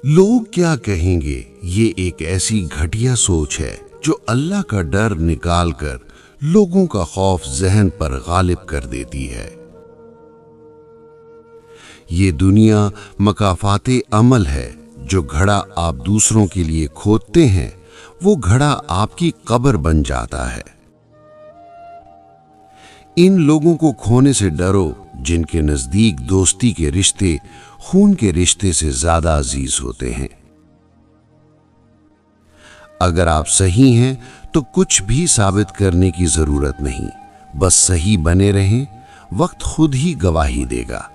लोग क्या कहेंगे, ये एक ऐसी घटिया सोच है जो अल्लाह का डर निकाल कर लोगों का खौफ जहन पर गालिब कर देती है। ये दुनिया मकाफाते अमल है। जो घड़ा आप दूसरों के लिए खोदते हैं वो घड़ा आपकी कब्र बन जाता है। इन लोगों को खोने से डरो जिनके नजदीक दोस्ती के रिश्ते खून के रिश्ते से ज्यादा अजीज होते हैं। अगर आप सही हैं तो कुछ भी साबित करने की जरूरत नहीं, बस सही बने रहें, वक्त खुद ही गवाही देगा।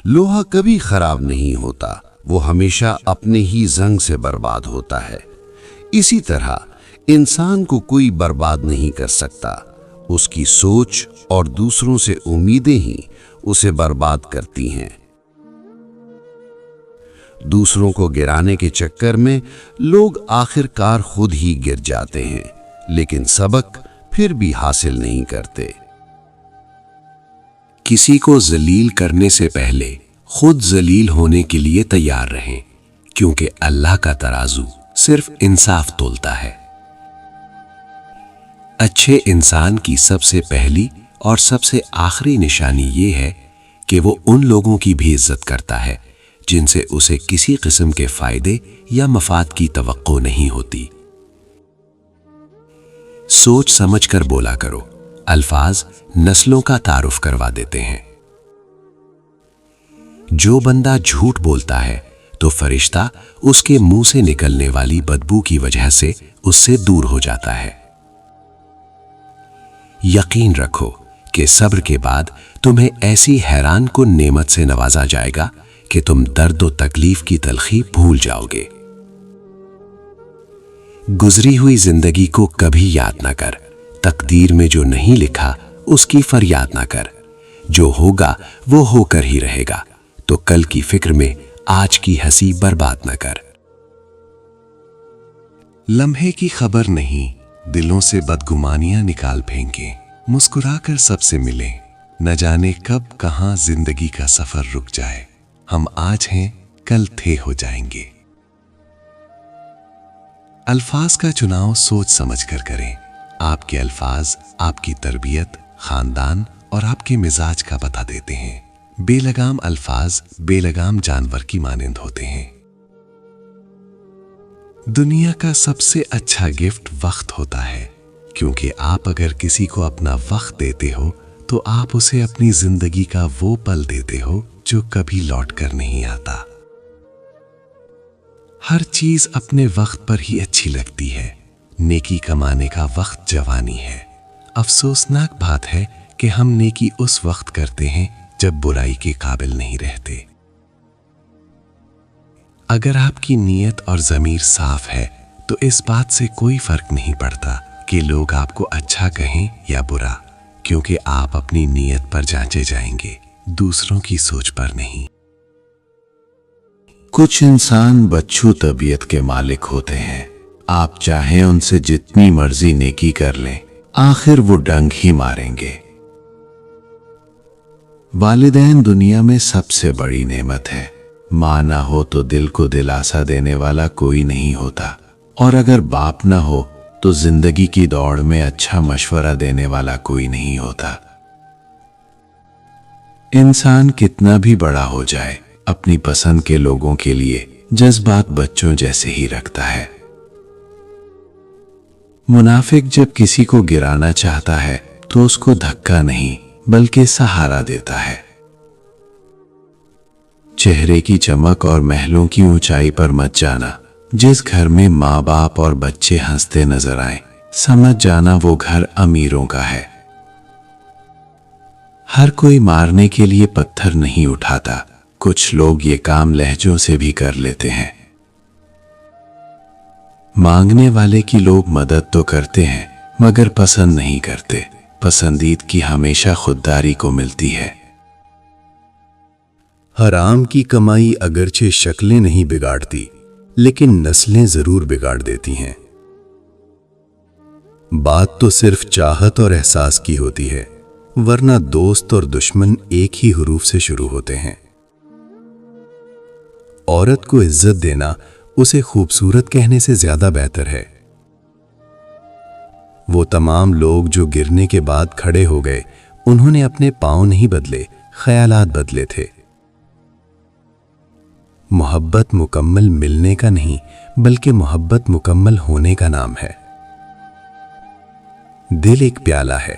लोहा कभी खराब नहीं होता, वो हमेशा अपने ही जंग से बर्बाद होता है। इसी तरह इंसान को कोई बर्बाद नहीं कर सकता, उसकी सोच और दूसरों से उम्मीदें ही उसे बर्बाद करती हैं। दूसरों को गिराने के चक्कर में लोग आखिरकार खुद ही गिर जाते हैं, लेकिन सबक फिर भी हासिल नहीं करते। किसी को जलील करने से पहले खुद जलील होने के लिए तैयार रहें, क्योंकि अल्लाह का तराजू सिर्फ इंसाफ तोलता है। अच्छे इंसान की सबसे पहली और सबसे आखिरी निशानी ये है कि वो उन लोगों की भी इज्जत करता है जिनसे उसे किसी किस्म के फायदे या मफाद की तवक्को नहीं होती। सोच समझ कर बोला करो, अल्फाज नस्लों का तारुफ करवा देते हैं। जो बंदा झूठ बोलता है तो फरिश्ता उसके मुंह से निकलने वाली बदबू की वजह से उससे दूर हो जाता है। यकीन रखो कि सब्र के बाद तुम्हें ऐसी हैरान कुन नेमत से नवाजा जाएगा कि तुम दर्द और तकलीफ की तलखी भूल जाओगे। गुजरी हुई जिंदगी को कभी याद ना कर, तकदीर में जो नहीं लिखा उसकी फरियाद ना कर। जो होगा वो होकर ही रहेगा, तो कल की फिक्र में आज की हंसी बर्बाद ना कर। लम्हे की खबर नहीं, दिलों से बदगुमानियां निकाल फेंके, मुस्कुराकर सबसे मिले, न जाने कब कहां जिंदगी का सफर रुक जाए। हम आज हैं कल थे हो जाएंगे। अल्फाज का चुनाव सोच समझ कर करें। आपके अल्फाज आपकी तरबियत, खानदान और आपके मिजाज का बता देते हैं। बेलगाम अल्फाज बेलगाम जानवर की मानंद होते हैं। दुनिया का सबसे अच्छा गिफ्ट वक्त होता है, क्योंकि आप अगर किसी को अपना वक्त देते हो तो आप उसे अपनी जिंदगी का वो पल देते हो जो कभी लौट कर नहीं आता। हर चीज अपने वक्त पर ही अच्छी लगती है। नेकी कमाने का वक्त जवानी है। अफसोसनाक बात है कि हम नेकी उस वक्त करते हैं जब बुराई के काबिल नहीं रहते। अगर आपकी नीयत और ज़मीर साफ है तो इस बात से कोई फर्क नहीं पड़ता कि लोग आपको अच्छा कहें या बुरा, क्योंकि आप अपनी नीयत पर जांचे जाएंगे, दूसरों की सोच पर नहीं। कुछ इंसान बच्चू तबीयत के मालिक होते हैं। आप चाहें उनसे जितनी मर्जी नेकी कर लें, आखिर वो डंग ही मारेंगे। वालिदैन दुनिया में सबसे बड़ी नेमत है। माँ ना हो तो दिल को दिलासा देने वाला कोई नहीं होता, और अगर बाप ना हो तो जिंदगी की दौड़ में अच्छा मशवरा देने वाला कोई नहीं होता। इंसान कितना भी बड़ा हो जाए, अपनी पसंद के लोगों के लिए जज्बात बच्चों जैसे ही रखता है। मुनाफिक जब किसी को गिराना चाहता है तो उसको धक्का नहीं बल्कि सहारा देता है। चेहरे की चमक और महलों की ऊंचाई पर मत जाना। जिस घर में माँ बाप और बच्चे हंसते नजर आए, समझ जाना वो घर अमीरों का है। हर कोई मारने के लिए पत्थर नहीं उठाता, कुछ लोग ये काम लहजों से भी कर लेते हैं। मांगने वाले की लोग मदद तो करते हैं मगर पसंद नहीं करते। पसंदीदगी हमेशा खुददारी को मिलती है। हराम की कमाई अगरचे शक्लें नहीं बिगाड़ती, लेकिन नस्लें जरूर बिगाड़ देती हैं। बात तो सिर्फ चाहत और एहसास की होती है, वरना दोस्त और दुश्मन एक ही हुरूफ से शुरू होते हैं। औरत को इज्जत देना उसे खूबसूरत कहने से ज्यादा बेहतर है। वो तमाम लोग जो गिरने के बाद खड़े हो गए, उन्होंने अपने पांव नहीं बदले, ख्यालात बदले थे। मोहब्बत मुकम्मल मिलने का नहीं, बल्कि मोहब्बत मुकम्मल होने का नाम है। दिल एक प्याला है,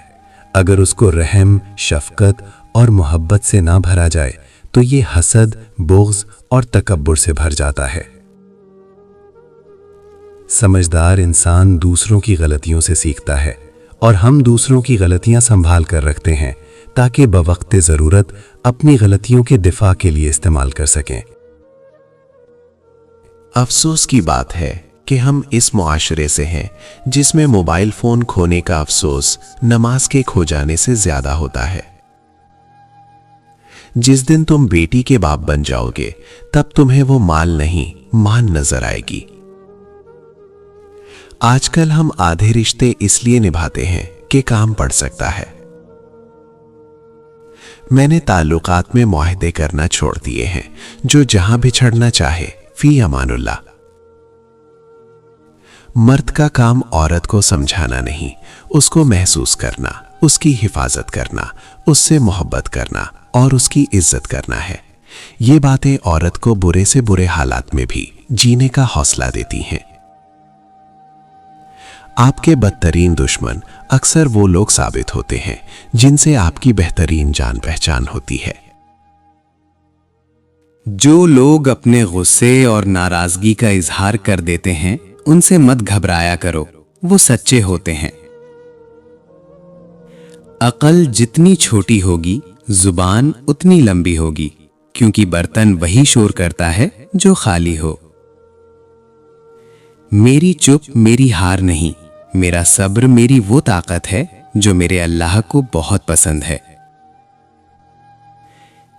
अगर उसको रहम, शफकत और मोहब्बत से ना भरा जाए तो ये हसद, बुग़्ज़ और तकब्बुर से भर जाता है। समझदार इंसान दूसरों की गलतियों से सीखता है और हम दूसरों की गलतियां संभाल कर रखते हैं ताकि बवक्ते ज़रूरत अपनी गलतियों के दिफा के लिए इस्तेमाल कर सकें। अफसोस की बात है कि हम इस मुआशरे से हैं जिसमें मोबाइल फोन खोने का अफसोस नमाज के खो जाने से ज्यादा होता है। जिस दिन तुम बेटी के बाप बन जाओगे तब तुम्हें वो माल नहीं, मान नजर आएगी। आजकल हम आधे रिश्ते इसलिए निभाते हैं कि काम पड़ सकता है। मैंने ताल्लुकात में मुआहदे करना छोड़ दिए हैं, जो जहां बिछड़ना चाहे फी अमानुल्लाह। मर्द का काम औरत को समझाना नहीं, उसको महसूस करना, उसकी हिफाजत करना, उससे मोहब्बत करना और उसकी इज्जत करना है। ये बातें औरत को बुरे से बुरे हालात में भी जीने का हौसला देती हैं। आपके बदतरीन दुश्मन अक्सर वो लोग साबित होते हैं जिनसे आपकी बेहतरीन जान पहचान होती है। जो लोग अपने गुस्से और नाराजगी का इजहार कर देते हैं, उनसे मत घबराया करो, वो सच्चे होते हैं। अकल जितनी छोटी होगी, जुबान उतनी लंबी होगी, क्योंकि बर्तन वही शोर करता है जो खाली हो। मेरी चुप मेरी हार नहीं, मेरा सब्र मेरी वो ताकत है जो मेरे अल्लाह को बहुत पसंद है।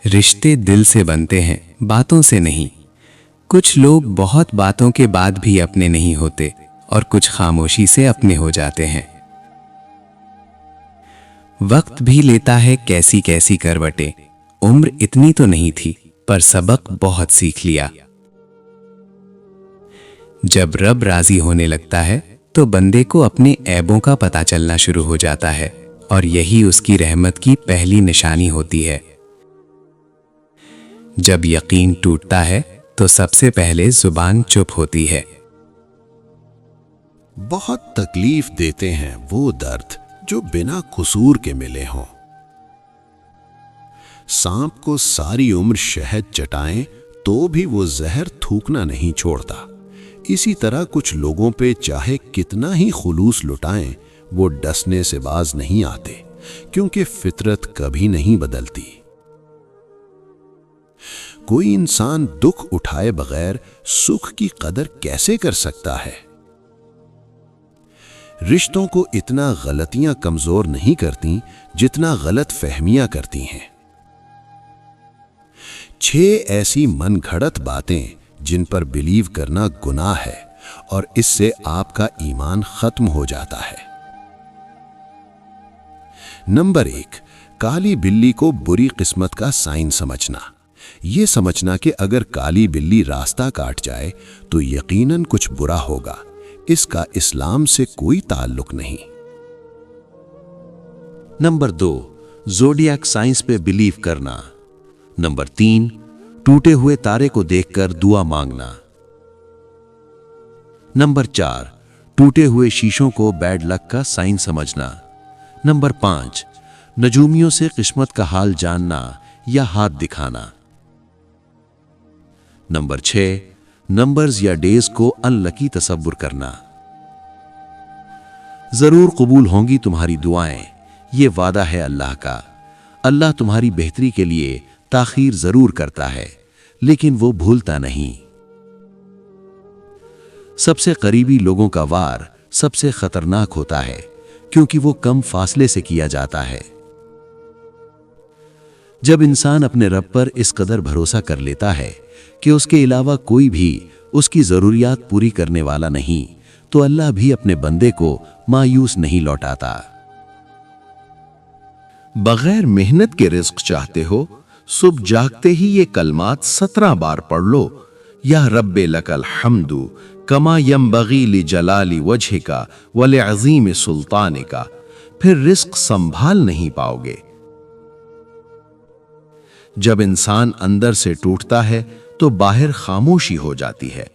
रिश्ते दिल से बनते हैं, बातों से नहीं। कुछ लोग बहुत बातों के बाद भी अपने नहीं होते और कुछ खामोशी से अपने हो जाते हैं। वक्त भी लेता है कैसी कैसी करवटें। उम्र इतनी तो नहीं थी, पर सबक बहुत सीख लिया। जब रब राजी होने लगता है तो बंदे को अपने ऐबों का पता चलना शुरू हो जाता है और यही उसकी रहमत की पहली निशानी होती है। जब यकीन टूटता है तो सबसे पहले जुबान चुप होती है। बहुत तकलीफ देते हैं वो दर्द जो बिना कसूर के मिले हों। सांप को सारी उम्र शहद चटाएं तो भी वो जहर थूकना नहीं छोड़ता। इसी तरह कुछ लोगों पे चाहे कितना ही खुलूस लुटाएं, वो डसने से बाज नहीं आते, क्योंकि फितरत कभी नहीं बदलती। कोई इंसान दुख उठाए बगैर सुख की कदर कैसे कर सकता है? रिश्तों को इतना गलतियां कमजोर नहीं करती जितना गलत फहमियां करती हैं। 6 ऐसी मनगढ़ंत बातें जिन पर बिलीव करना गुनाह है और इससे आपका ईमान खत्म हो जाता है। नंबर 1, काली बिल्ली को बुरी किस्मत का साइन समझना। यह समझना कि अगर काली बिल्ली रास्ता काट जाए तो यकीनन कुछ बुरा होगा। इसका इस्लाम से कोई ताल्लुक नहीं। नंबर 2, ज़ोडिएक साइंस पे बिलीव करना। नंबर 3, टूटे हुए तारे को देखकर दुआ मांगना। नंबर 4, टूटे हुए शीशों को बैड लक का साइन समझना। नंबर 5, नजूमियों से किस्मत का हाल जानना या हाथ दिखाना। नंबर 6, नंबर्स या डेज को अनलकी तसव्वुर करना। जरूर कबूल होंगी तुम्हारी दुआएं, ये वादा है अल्लाह का। अल्लाह तुम्हारी बेहतरी के लिए ताखीर जरूर करता है, लेकिन वो भूलता नहीं। सबसे करीबी लोगों का वार सबसे खतरनाक होता है, क्योंकि वो कम फासले से किया जाता है। जब इंसान अपने रब पर इस कदर भरोसा कर लेता है कि उसके अलावा कोई भी उसकी जरूरियात पूरी करने वाला नहीं, तो अल्लाह भी अपने बंदे को मायूस नहीं लौटाता। बगैर मेहनत के रिज्क चाहते हो? सुबह जागते ही ये कलमात 17 बार पढ़ लो। या रब्बे लकल हम्दु कमा यंबगी लिजलाली वजहिका व लिअज़ीम सुल्तानिका, फिर रिस्क संभाल नहीं पाओगे। जब इंसान अंदर से टूटता है तो बाहर खामोशी हो जाती है।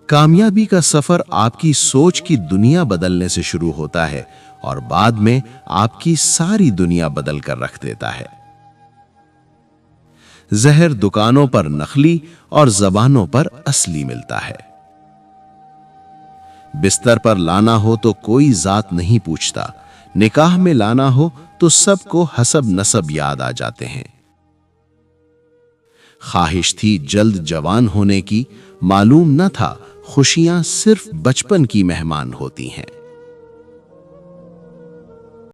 कामयाबी का सफर आपकी सोच की दुनिया बदलने से शुरू होता है और बाद में आपकी सारी दुनिया बदल कर रख देता है। जहर दुकानों पर नकली और जबानों पर असली मिलता है। बिस्तर पर लाना हो तो कोई जात नहीं पूछता, निकाह में लाना हो तो सबको हसब नसब याद आ जाते हैं। ख्वाहिश थी जल्द जवान होने की, मालूम न था खुशियां सिर्फ बचपन की मेहमान होती हैं।